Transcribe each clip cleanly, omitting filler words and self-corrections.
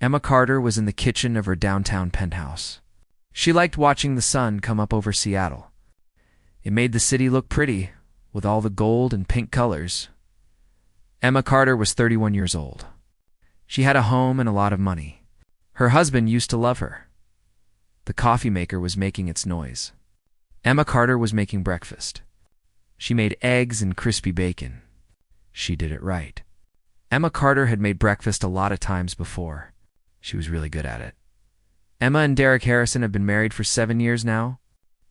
Emma Carter was in the kitchen of her downtown penthouse. She liked watching the sun come up over Seattle. It made the city look pretty, with all the gold and pink colors. Emma Carter was 31 years old. She had a home and a lot of money. Her husband used to love her. The coffee maker was making its noise. Emma Carter was making breakfast. She made eggs and crispy bacon. She did it right. Emma Carter had made breakfast a lot of times before. She was really good at it. Emma and Derek Harrison have been married for 7 years now.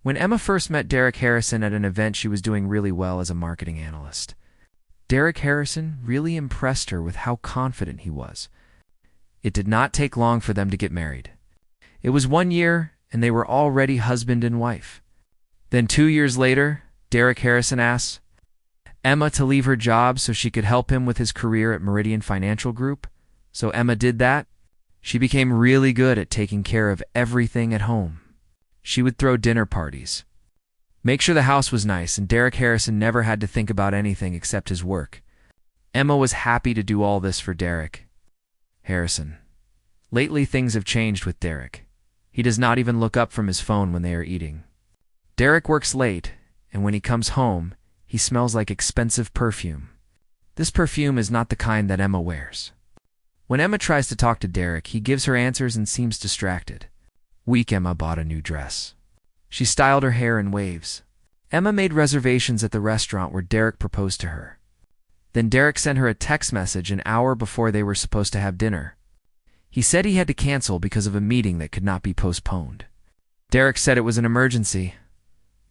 When Emma first met Derek Harrison at an event, she was doing really well as a marketing analyst. Derek Harrison really impressed her with how confident he was. It did not take long for them to get married. It was 1 year, and they were already husband and wife. Then 2 years later, Derek Harrison asked Emma to leave her job so she could help him with his career at Meridian Financial Group. So Emma did that. She became really good at taking care of everything at home. She would throw dinner parties, make sure the house was nice, and Derek Harrison never had to think about anything except his work. Emma was happy to do all this for Derek Harrison. Lately, things have changed with Derek. He does not even look up from his phone when they are eating. Derek works late, and when he comes home, he smells like expensive perfume. This perfume is not the kind that Emma wears. When Emma tries to talk to Derek, he gives her answers and seems distracted. Weak Emma bought a new dress. She styled her hair in waves. Emma made reservations at the restaurant where Derek proposed to her. Then Derek sent her a text message an hour before they were supposed to have dinner. He said he had to cancel because of a meeting that could not be postponed. Derek said it was an emergency.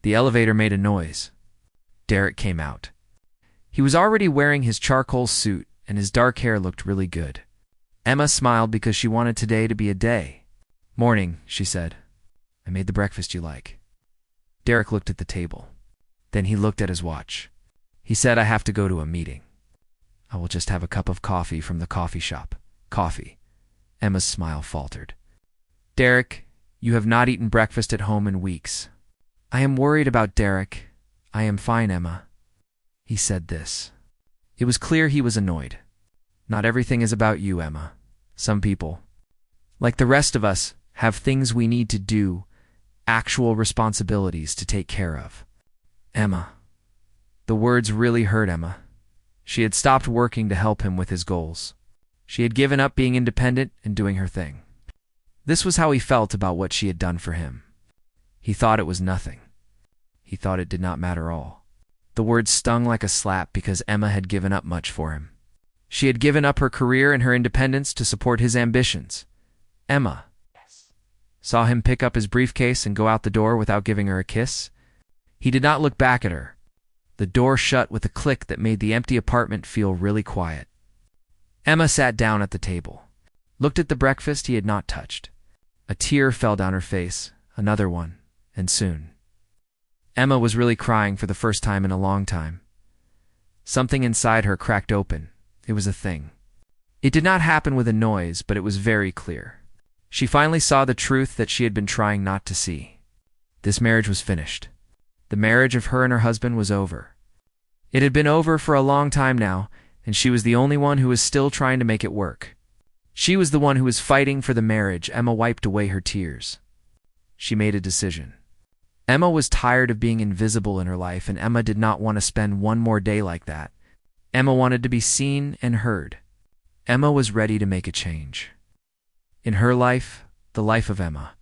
The elevator made a noise. Derek came out. He was already wearing his charcoal suit, and his dark hair looked really good. Emma smiled because she wanted today to be a day. "Morning," she said. "I made the breakfast you like." Derek looked at the table. Then he looked at his watch. He said, "I have to go to a meeting. I will just have a cup of coffee from the coffee shop." Coffee. Emma's smile faltered. "Derek, you have not eaten breakfast at home in weeks." "I am worried about Derek." "I am fine, Emma." He said this. It was clear he was annoyed. "Not everything is about you, Emma. Some people, like the rest of us, have things we need to do, actual responsibilities to take care of." Emma. The words really hurt Emma. She had stopped working to help him with his goals. She had given up being independent and doing her thing. This was how he felt about what she had done for him. He thought it was nothing. He thought it did not matter at all. The words stung like a slap because Emma had given up much for him. She had given up her career and her independence to support his ambitions. Emma saw him pick up his briefcase and go out the door without giving her a kiss. He did not look back at her. The door shut with a click that made the empty apartment feel really quiet. Emma sat down at the table, looked at the breakfast he had not touched. A tear fell down her face, another one, and soon. Emma was really crying for the first time in a long time. Something inside her cracked open. It was a thing. It did not happen with a noise, but it was very clear. She finally saw the truth that she had been trying not to see. This marriage was finished. The marriage of her and her husband was over. It had been over for a long time now, and she was the only one who was still trying to make it work. She was the one who was fighting for the marriage. Emma wiped away her tears. She made a decision. Emma was tired of being invisible in her life, and Emma did not want to spend one more day like that. Emma wanted to be seen and heard. Emma was ready to make a change. In her life, the life of Emma.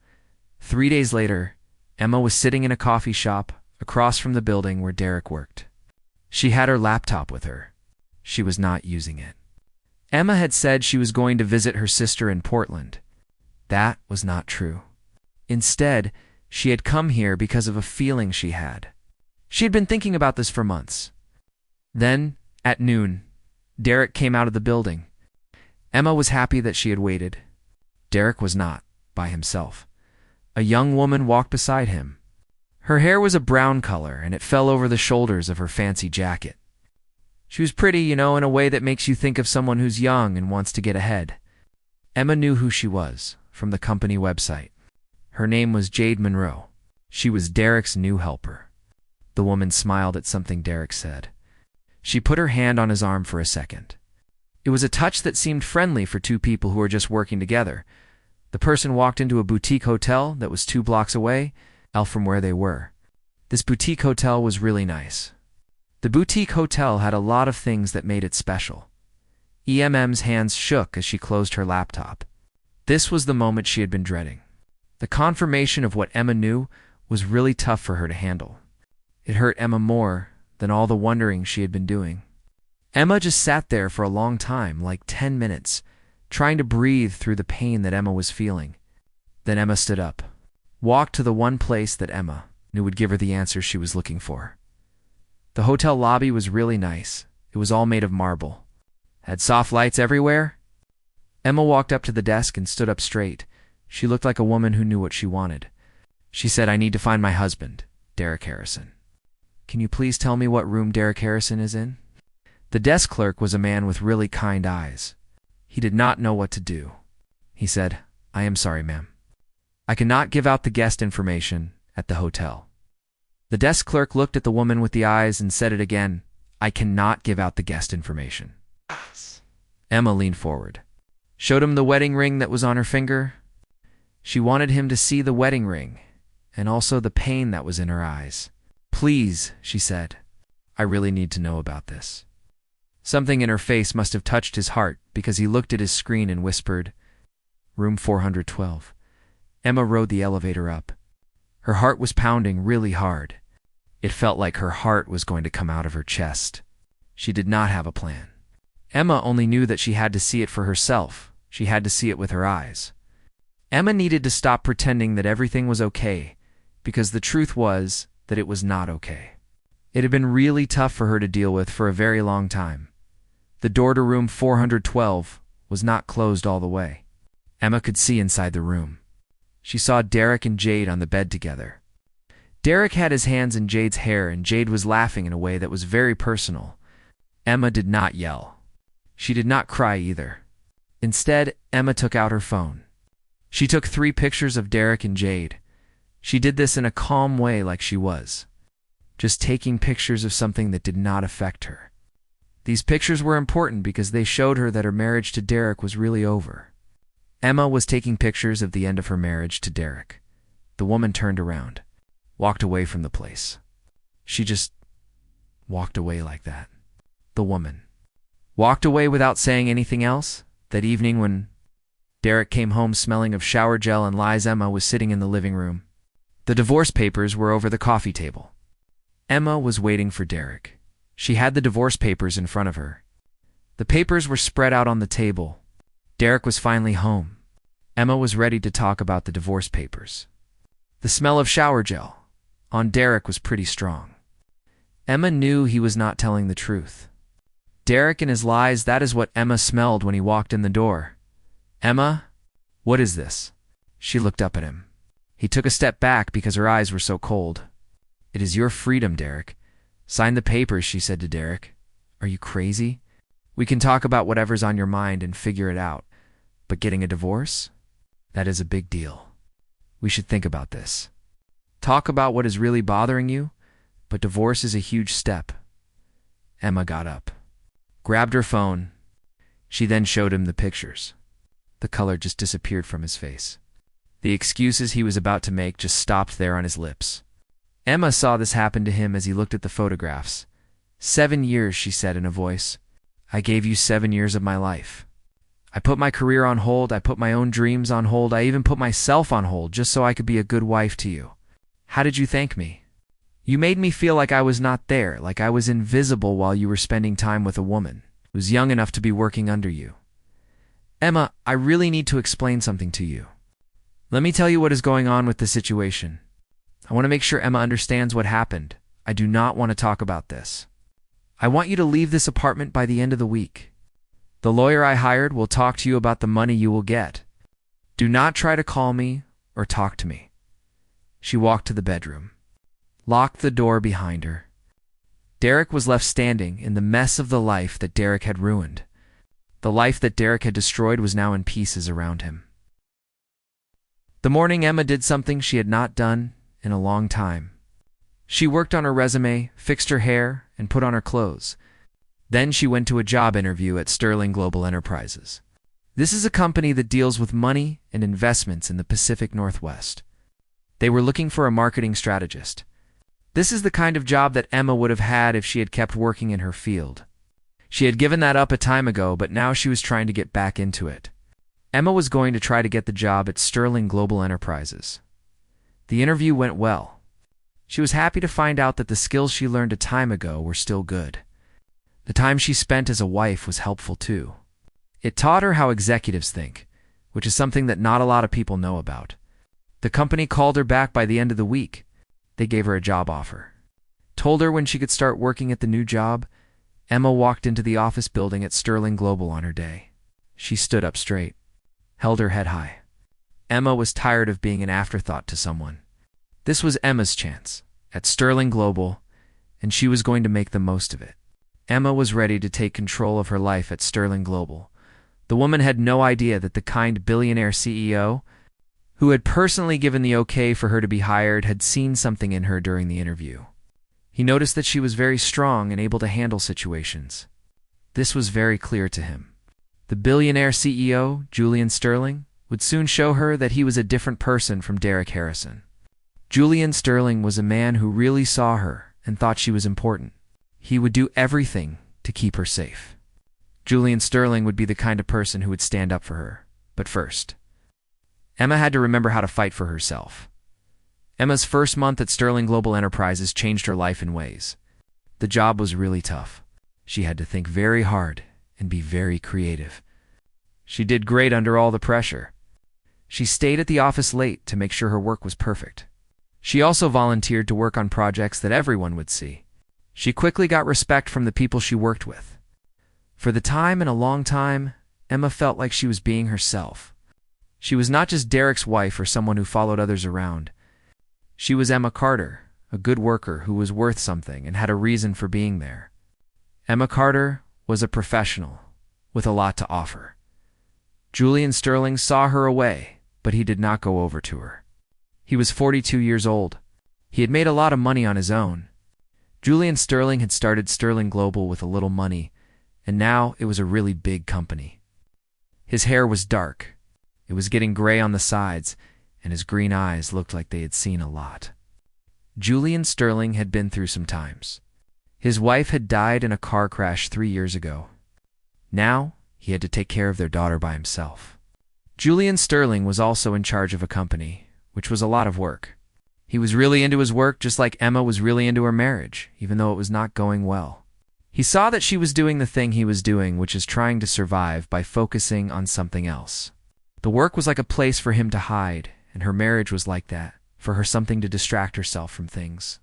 3 days later, Emma was sitting in a coffee shop across from the building where Derek worked. She had her laptop with her. She was not using it. Emma had said she was going to visit her sister in Portland. That was not true. Instead, she had come here because of a feeling she had. She had been thinking about this for months. Then, at noon, Derek came out of the building. Emma was happy that she had waited. Derek was not by himself. A young woman walked beside him. Her hair was a brown color, and it fell over the shoulders of her fancy jacket. She was pretty, in a way that makes you think of someone who's young and wants to get ahead. Emma knew who she was from the company website. Her name was Jade Monroe. She was Derek's new helper. The woman smiled at something Derek said. She put her hand on his arm for a second. It was a touch that seemed friendly for two people who were just working together. The person walked into a boutique hotel that was 2 blocks away from where they were. This boutique hotel was really nice. The boutique hotel had a lot of things that made it special. Emm's hands shook as she closed her laptop. This was the moment she had been dreading. The confirmation of what Emma knew was really tough for her to handle. It hurt Emma more than all the wondering she had been doing. Emma just sat there for a long time, like 10 minutes, trying to breathe through the pain that Emma was feeling. Then Emma stood up, walked to the one place that Emma knew would give her the answers she was looking for. The hotel lobby was really nice. It was all made of marble. Had soft lights everywhere. Emma walked up to the desk and stood up straight. She looked like a woman who knew what she wanted. She said, "I need to find my husband, Derek Harrison. Can you please tell me what room Derek Harrison is in?" The desk clerk was a man with really kind eyes. He did not know what to do. He said, "I am sorry, ma'am. I cannot give out the guest information at the hotel." The desk clerk looked at the woman with the eyes and said it again, "I cannot give out the guest information." Emma leaned forward, showed him the wedding ring that was on her finger. She wanted him to see the wedding ring and also the pain that was in her eyes. "Please," she said, "I really need to know about this." Something in her face must have touched his heart because he looked at his screen and whispered, "Room 412. Emma rode the elevator up. Her heart was pounding really hard. It felt like her heart was going to come out of her chest. She did not have a plan. Emma only knew that she had to see it for herself. She had to see it with her eyes. Emma needed to stop pretending that everything was okay, because the truth was that it was not okay. It had been really tough for her to deal with for a very long time. The door to room 412 was not closed all the way. Emma could see inside the room. She saw Derek and Jade on the bed together. Derek had his hands in Jade's hair, and Jade was laughing in a way that was very personal. Emma did not yell. She did not cry either. Instead, Emma took out her phone. She took 3 pictures of Derek and Jade. She did this in a calm way, like she was just taking pictures of something that did not affect her. These pictures were important because they showed her that her marriage to Derek was really over. Emma was taking pictures of the end of her marriage to Derek. The woman turned around, walked away from the place. She just walked away like that. The woman walked away without saying anything else. That evening when Derek came home smelling of shower gel and lies, Emma was sitting in the living room. The divorce papers were over the coffee table. Emma was waiting for Derek. She had the divorce papers in front of her. The papers were spread out on the table. Derek was finally home. Emma was ready to talk about the divorce papers. The smell of shower gel on Derek was pretty strong. Emma knew he was not telling the truth. Derek and his lies, that is what Emma smelled when he walked in the door. "Emma, what is this?" She looked up at him. He took a step back because her eyes were so cold. "It is your freedom, Derek. Sign the papers," she said to Derek. "Are you crazy? We can talk about whatever's on your mind and figure it out. But getting a divorce? That is a big deal. We should think about this. Talk about what is really bothering you, but divorce is a huge step." Emma got up, grabbed her phone. She then showed him the pictures. The color just disappeared from his face. The excuses he was about to make just stopped there on his lips. Emma saw this happen to him as he looked at the photographs. 7 years, she said in a voice. "I gave you 7 years of my life. I put my career on hold, I put my own dreams on hold, I even put myself on hold just so I could be a good wife to you. How did you thank me? You made me feel like I was not there, like I was invisible while you were spending time with a woman who was young enough to be working under you. Emma, I really need to explain something to you. Let me tell you what is going on with the situation. I want to make sure Emma understands what happened. I do not want to talk about this. I want you to leave this apartment by the end of the week. The lawyer I hired will talk to you about the money you will get. Do not try to call me or talk to me." She walked to the bedroom, locked the door behind her. Derek was left standing in the mess of the life that Derek had ruined. The life that Derek had destroyed was now in pieces around him. The morning, Emma did something she had not done in a long time. She worked on her resume, fixed her hair, and put on her clothes. Then she went to a job interview at Sterling Global Enterprises. This is a company that deals with money and investments in the Pacific Northwest. They were looking for a marketing strategist. This is the kind of job that Emma would have had if she had kept working in her field. She had given that up a time ago, but now she was trying to get back into it. Emma was going to try to get the job at Sterling Global Enterprises. The interview went well. She was happy to find out that the skills she learned a time ago were still good. The time she spent as a wife was helpful too. It taught her how executives think, which is something that not a lot of people know about. The company called her back by the end of the week. They gave her a job offer. Told her when she could start working at the new job. Emma walked into the office building at Sterling Global on her day. She stood up straight, held her head high. Emma was tired of being an afterthought to someone. This was Emma's chance, at Sterling Global, and she was going to make the most of it. Emma was ready to take control of her life at Sterling Global. The woman had no idea that the kind billionaire CEO, who had personally given the okay for her to be hired, had seen something in her during the interview. He noticed that she was very strong and able to handle situations. This was very clear to him. The billionaire CEO, Julian Sterling, would soon show her that he was a different person from Derek Harrison. Julian Sterling was a man who really saw her and thought she was important. He would do everything to keep her safe. Julian Sterling would be the kind of person who would stand up for her. But first, Emma had to remember how to fight for herself. Emma's first month at Sterling Global Enterprises changed her life in ways. The job was really tough. She had to think very hard and be very creative. She did great under all the pressure. She stayed at the office late to make sure her work was perfect. She also volunteered to work on projects that everyone would see. She quickly got respect from the people she worked with. For the time in a long time, Emma felt like she was being herself. She was not just Derek's wife or someone who followed others around. She was Emma Carter, a good worker who was worth something and had a reason for being there. Emma Carter was a professional with a lot to offer. Julian Sterling saw her away, but he did not go over to her. He was 42 years old. He had made a lot of money on his own. Julian Sterling had started Sterling Global with a little money, and now it was a really big company. His hair was dark. It was getting gray on the sides, and his green eyes looked like they had seen a lot. Julian Sterling had been through some times. His wife had died in a car crash 3 years ago. Now, he had to take care of their daughter by himself. Julian Sterling was also in charge of a company, which was a lot of work. He was really into his work just like Emma was really into her marriage, even though it was not going well. He saw that she was doing the thing he was doing, which is trying to survive by focusing on something else. The work was like a place for him to hide, and her marriage was like that, for her something to distract herself from things.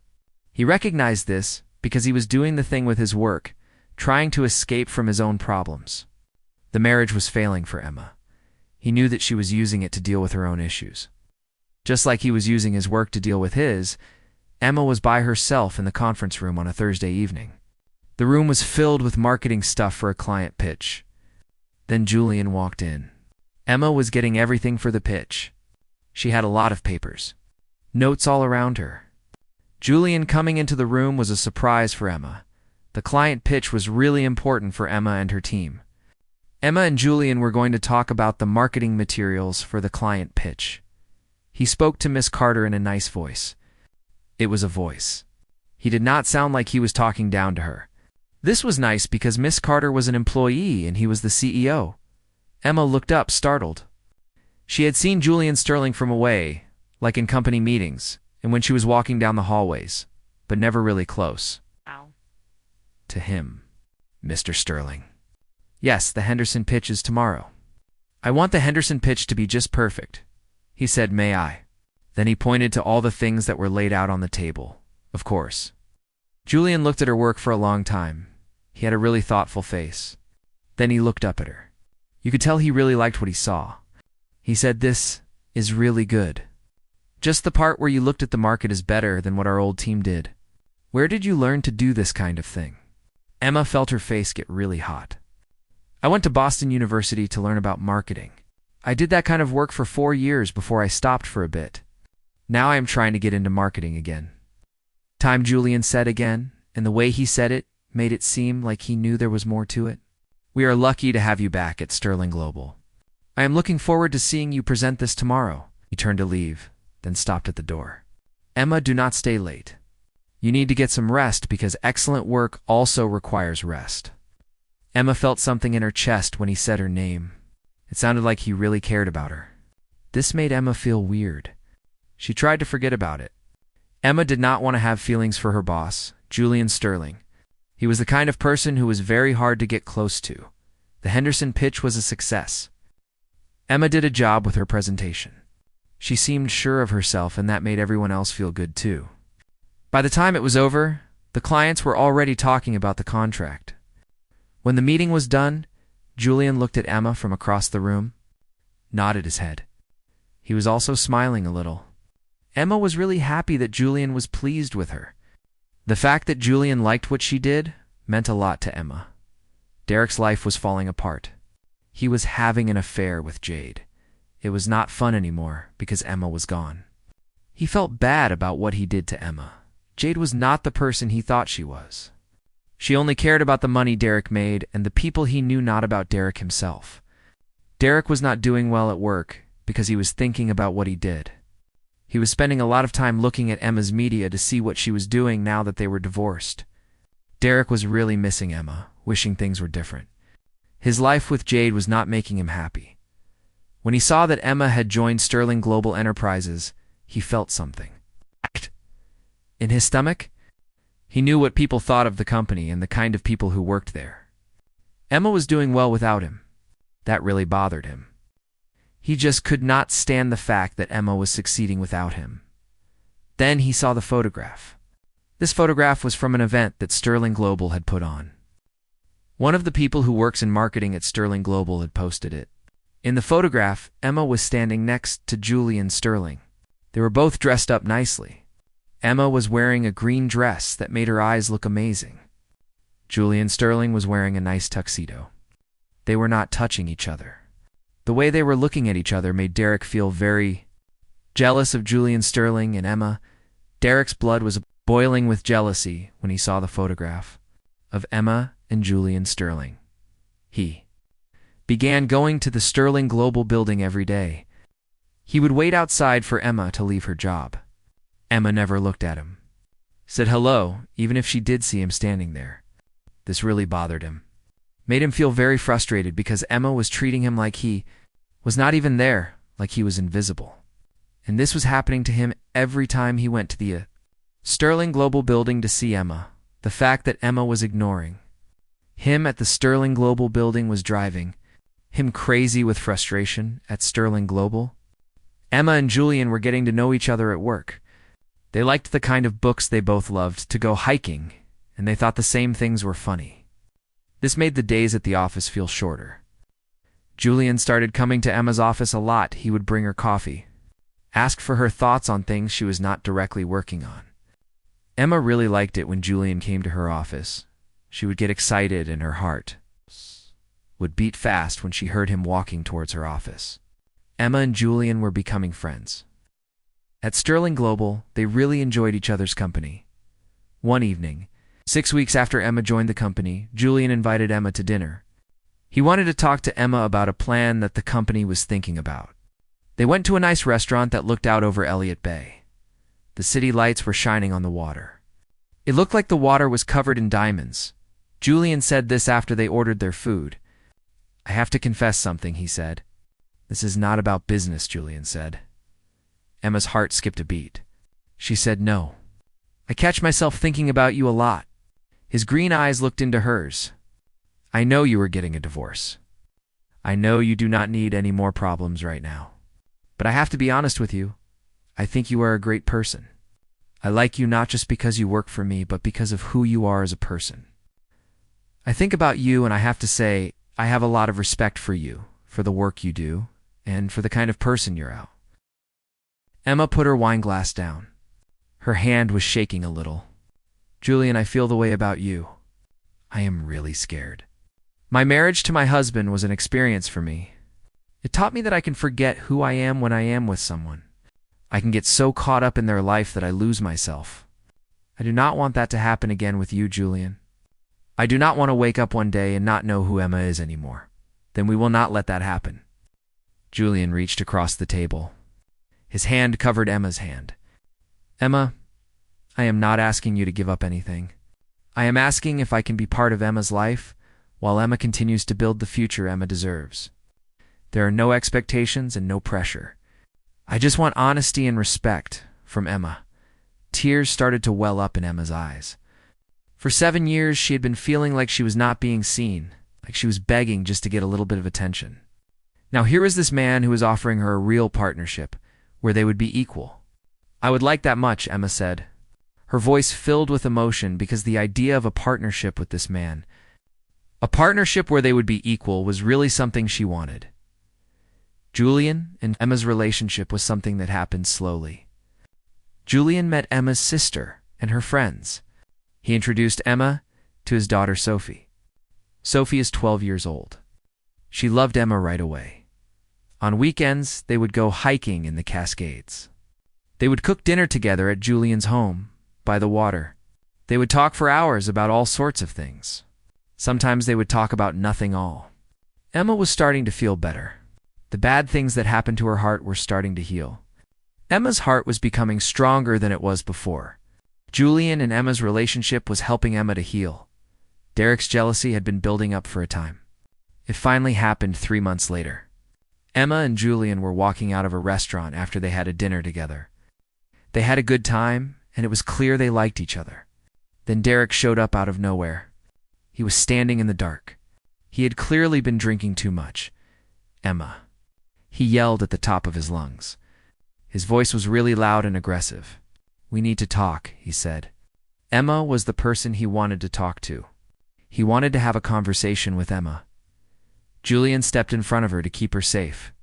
He recognized this because he was doing the thing with his work, trying to escape from his own problems. The marriage was failing for Emma. He knew that she was using it to deal with her own issues. Just like he was using his work to deal with his, Emma was by herself in the conference room on a Thursday evening. The room was filled with marketing stuff for a client pitch. Then Julian walked in. Emma was getting everything for the pitch. She had a lot of papers, notes all around her. Julian coming into the room was a surprise for Emma. The client pitch was really important for Emma and her team. Emma and Julian were going to talk about the marketing materials for the client pitch. He spoke to Miss Carter in a nice voice. It was a voice. He did not sound like he was talking down to her. This was nice because Miss Carter was an employee and he was the CEO. Emma looked up, startled. She had seen Julian Sterling from away, like in company meetings, and when she was walking down the hallways, but never really close. Ow. To him, Mr. Sterling. Yes, the Henderson pitch is tomorrow. I want the Henderson pitch to be just perfect. He said, may I? Then he pointed to all the things that were laid out on the table. Of course. Julian looked at her work for a long time. He had a really thoughtful face. Then he looked up at her. You could tell he really liked what he saw. He said, this is really good. Just the part where you looked at the market is better than what our old team did. Where did you learn to do this kind of thing? Emma felt her face get really hot. I went to Boston University to learn about marketing. I did that kind of work for 4 years before I stopped for a bit. Now I am trying to get into marketing again. Time, Julian said again, and the way he said it made it seem like he knew there was more to it. We are lucky to have you back at Sterling Global. I am looking forward to seeing you present this tomorrow. He turned to leave, then stopped at the door. Emma, do not stay late. You need to get some rest because excellent work also requires rest. Emma felt something in her chest when he said her name. It sounded like he really cared about her. This made Emma feel weird. She tried to forget about it. Emma did not want to have feelings for her boss, Julian Sterling. He was the kind of person who was very hard to get close to. The Henderson pitch was a success. Emma did a job with her presentation. She seemed sure of herself, and that made everyone else feel good too. By the time it was over, the clients were already talking about the contract. When the meeting was done, Julian looked at Emma from across the room, nodded his head. He was also smiling a little. Emma was really happy that Julian was pleased with her. The fact that Julian liked what she did meant a lot to Emma. Derek's life was falling apart. He was having an affair with Jade. It was not fun anymore because Emma was gone. He felt bad about what he did to Emma. Jade was not the person he thought she was. She only cared about the money Derek made and the people he knew, not about Derek himself. Derek was not doing well at work because he was thinking about what he did. He was spending a lot of time looking at Emma's media to see what she was doing now that they were divorced. Derek was really missing Emma, wishing things were different. His life with Jade was not making him happy. When he saw that Emma had joined Sterling Global Enterprises, he felt something. In his stomach, he knew what people thought of the company and the kind of people who worked there. Emma was doing well without him. That really bothered him. He just could not stand the fact that Emma was succeeding without him. Then he saw the photograph. This photograph was from an event that Sterling Global had put on. One of the people who works in marketing at Sterling Global had posted it. In the photograph, Emma was standing next to Julian Sterling. They were both dressed up nicely. Emma was wearing a green dress that made her eyes look amazing. Julian Sterling was wearing a nice tuxedo. They were not touching each other. The way they were looking at each other made Derek feel very jealous of Julian Sterling and Emma. Derek's blood was boiling with jealousy when he saw the photograph of Emma and Julian Sterling. He began going to the Sterling Global building every day. He would wait outside for Emma to leave her job. Emma never looked at him, said hello, even if she did see him standing there. This really bothered him. Made him feel very frustrated because Emma was treating him like he was not even there, like he was invisible. And this was happening to him every time he went to the Sterling Global building to see Emma. The fact that Emma was ignoring him at the Sterling Global building was driving him crazy with frustration at Sterling Global. Emma and Julian were getting to know each other at work. They liked the kind of books they both loved, to go hiking, and they thought the same things were funny. This made the days at the office feel shorter. Julian started coming to Emma's office a lot. He would bring her coffee, ask for her thoughts on things she was not directly working on. Emma really liked it when Julian came to her office. She would get excited and her heart would beat fast when she heard him walking towards her office. Emma and Julian were becoming friends. At Sterling Global, they really enjoyed each other's company. One evening, 6 weeks after Emma joined the company, Julian invited Emma to dinner. He wanted to talk to Emma about a plan that the company was thinking about. They went to a nice restaurant that looked out over Elliott Bay. The city lights were shining on the water. It looked like the water was covered in diamonds. Julian said this after they ordered their food. "I have to confess something," he said. "This is not about business," Julian said. Emma's heart skipped a beat. She said, "No. I catch myself thinking about you a lot." His green eyes looked into hers. "I know you are getting a divorce. I know you do not need any more problems right now. But I have to be honest with you. I think you are a great person. I like you not just because you work for me, but because of who you are as a person. I think about you and I have to say, I have a lot of respect for you, for the work you do, and for the kind of person you're out." Emma put her wine glass down. Her hand was shaking a little. "Julian, I feel the way about you. I am really scared. My marriage to my husband was an experience for me. It taught me that I can forget who I am when I am with someone. I can get so caught up in their life that I lose myself. I do not want that to happen again with you, Julian. I do not want to wake up one day and not know who Emma is anymore. Then we will not let that happen. Julian reached across the table. His hand covered Emma's hand. Emma, I am not asking you to give up anything. I am asking if I can be part of Emma's life while Emma continues to build the future Emma deserves. There are no expectations and no pressure. I just want honesty and respect from Emma. Tears started to well up in Emma's eyes. For 7 years, she had been feeling like she was not being seen, like she was begging just to get a little bit of attention. Now here was this man who was offering her a real partnership, where they would be equal. I would like that much, Emma said. Her voice filled with emotion because the idea of a partnership with this man, a partnership where they would be equal, was really something she wanted. Julian and Emma's relationship was something that happened slowly. Julian met Emma's sister and her friends. He introduced Emma to his daughter Sophie. Sophie is 12 years old. She loved Emma right away. On weekends, they would go hiking in the Cascades. They would cook dinner together at Julian's home, by the water. They would talk for hours about all sorts of things. Sometimes they would talk about nothing all. Emma was starting to feel better. The bad things that happened to her heart were starting to heal. Emma's heart was becoming stronger than it was before. Julian and Emma's relationship was helping Emma to heal. Derek's jealousy had been building up for a time. It finally happened 3 months later. Emma and Julian were walking out of a restaurant after they had a dinner together. They had a good time, and it was clear they liked each other. Then Derek showed up out of nowhere. He was standing in the dark. He had clearly been drinking too much. Emma. He yelled at the top of his lungs. His voice was really loud and aggressive. We need to talk, he said. Emma was the person he wanted to talk to. He wanted to have a conversation with Emma. Julian stepped in front of her to keep her safe.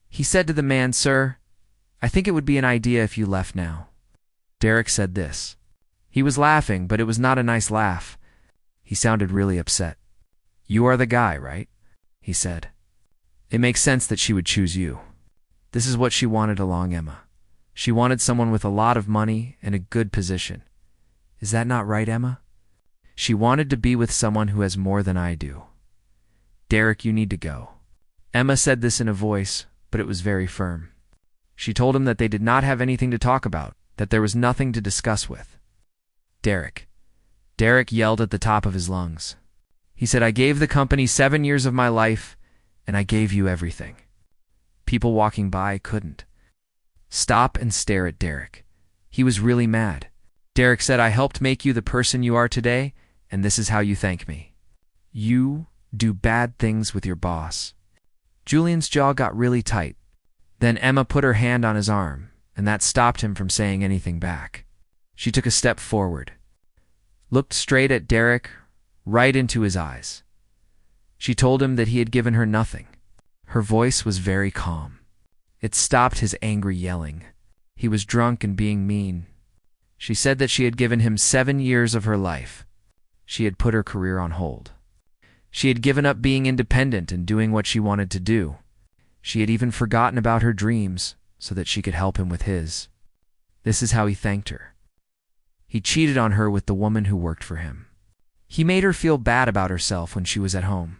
He said to the man, Sir, I think it would be an idea if you left now. Derek said this. He was laughing, but it was not a nice laugh. He sounded really upset. You are the guy, right? He said. It makes sense that she would choose you. This is what she wanted along Emma. She wanted someone with a lot of money and a good position. Is that not right, Emma? She wanted to be with someone who has more than I do. Derek, you need to go. Emma said this in a voice, but it was very firm. She told him that they did not have anything to talk about, that there was nothing to discuss with. Derek. Derek yelled at the top of his lungs. He said, I gave the company 7 years of my life, and I gave you everything. People walking by couldn't stop and stare at Derek. He was really mad. Derek said, I helped make you the person you are today, and this is how you thank me. You do bad things with your boss. Julian's jaw got really tight. Then Emma put her hand on his arm, and that stopped him from saying anything back. She took a step forward, looked straight at Derek, right into his eyes. She told him that he had given her nothing. Her voice was very calm. It stopped his angry yelling. He was drunk and being mean. She said that she had given him 7 years of her life. She had put her career on hold. She had given up being independent and doing what she wanted to do. She had even forgotten about her dreams so that she could help him with his. This is how he thanked her. He cheated on her with the woman who worked for him. He made her feel bad about herself when she was at home.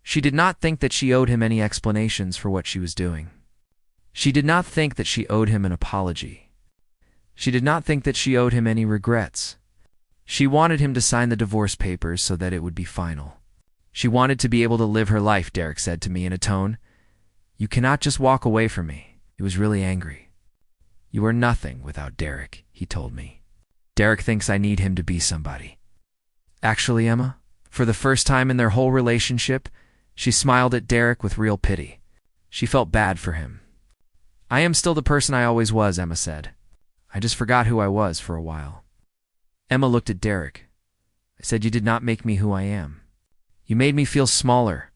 She did not think that she owed him any explanations for what she was doing. She did not think that she owed him an apology. She did not think that she owed him any regrets. She wanted him to sign the divorce papers so that it would be final. She wanted to be able to live her life, Derek said to me in a tone. You cannot just walk away from me. He was really angry. You are nothing without Derek, he told me. Derek thinks I need him to be somebody. Actually, Emma, for the first time in their whole relationship, she smiled at Derek with real pity. She felt bad for him. I am still the person I always was, Emma said. I just forgot who I was for a while. Emma looked at Derek. I said, you did not make me who I am. You made me feel smaller.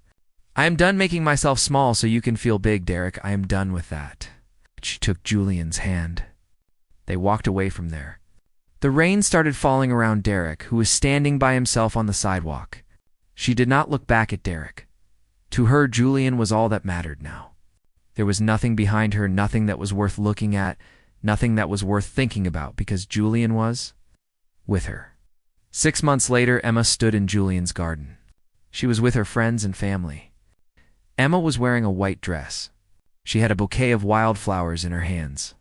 I am done making myself small so you can feel big, Derek. I am done with that. She took Julian's hand. They walked away from there. The rain started falling around Derek, who was standing by himself on the sidewalk. She did not look back at Derek. To her, Julian was all that mattered now. There was nothing behind her, nothing that was worth looking at, nothing that was worth thinking about, because Julian was with her. 6 months later, Emma stood in Julian's garden. She was with her friends and family. Emma was wearing a white dress. She had a bouquet of wildflowers in her hands.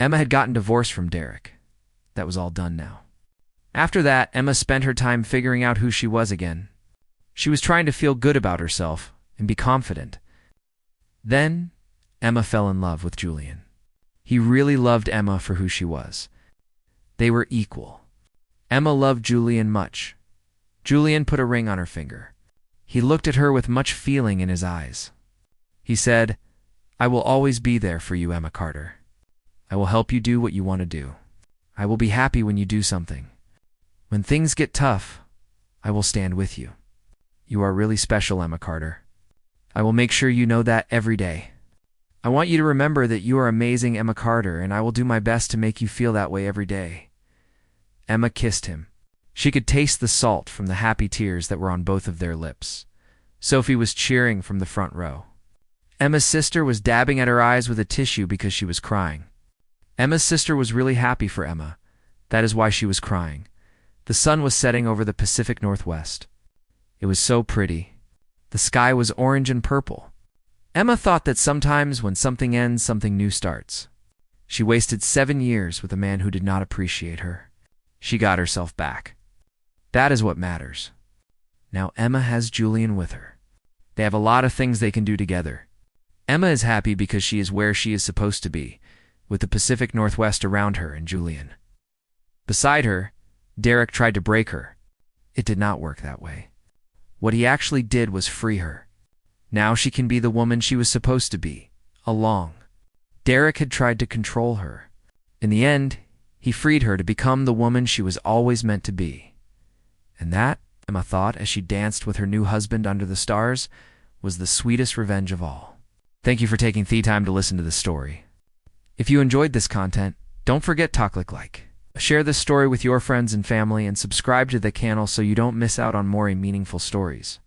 Emma had gotten divorced from Derek. That was all done now. After that, Emma spent her time figuring out who she was again. She was trying to feel good about herself and be confident. Then, Emma fell in love with Julian. He really loved Emma for who she was. They were equal. Emma loved Julian much. Julian put a ring on her finger. He looked at her with much feeling in his eyes. He said, "I will always be there for you, Emma Carter. I will help you do what you want to do. I will be happy when you do something. When things get tough, I will stand with you. You are really special, Emma Carter. I will make sure you know that every day. I want you to remember that you are amazing, Emma Carter, and I will do my best to make you feel that way every day." Emma kissed him. She could taste the salt from the happy tears that were on both of their lips. Sophie was cheering from the front row. Emma's sister was dabbing at her eyes with a tissue because she was crying. Emma's sister was really happy for Emma. That is why she was crying. The sun was setting over the Pacific Northwest. It was so pretty. The sky was orange and purple. Emma thought that sometimes when something ends, something new starts. She wasted 7 years with a man who did not appreciate her. She got herself back. That is what matters. Now Emma has Julian with her. They have a lot of things they can do together. Emma is happy because she is where she is supposed to be, with the Pacific Northwest around her and Julian. Beside her, Derek tried to break her. It did not work that way. What he actually did was free her. Now she can be the woman she was supposed to be, along. Derek had tried to control her. In the end, he freed her to become the woman she was always meant to be. And that, Emma thought as she danced with her new husband under the stars, was the sweetest revenge of all. Thank you for taking the time to listen to this story. If you enjoyed this content, don't forget to click like. Share this story with your friends and family and subscribe to the channel so you don't miss out on more meaningful stories.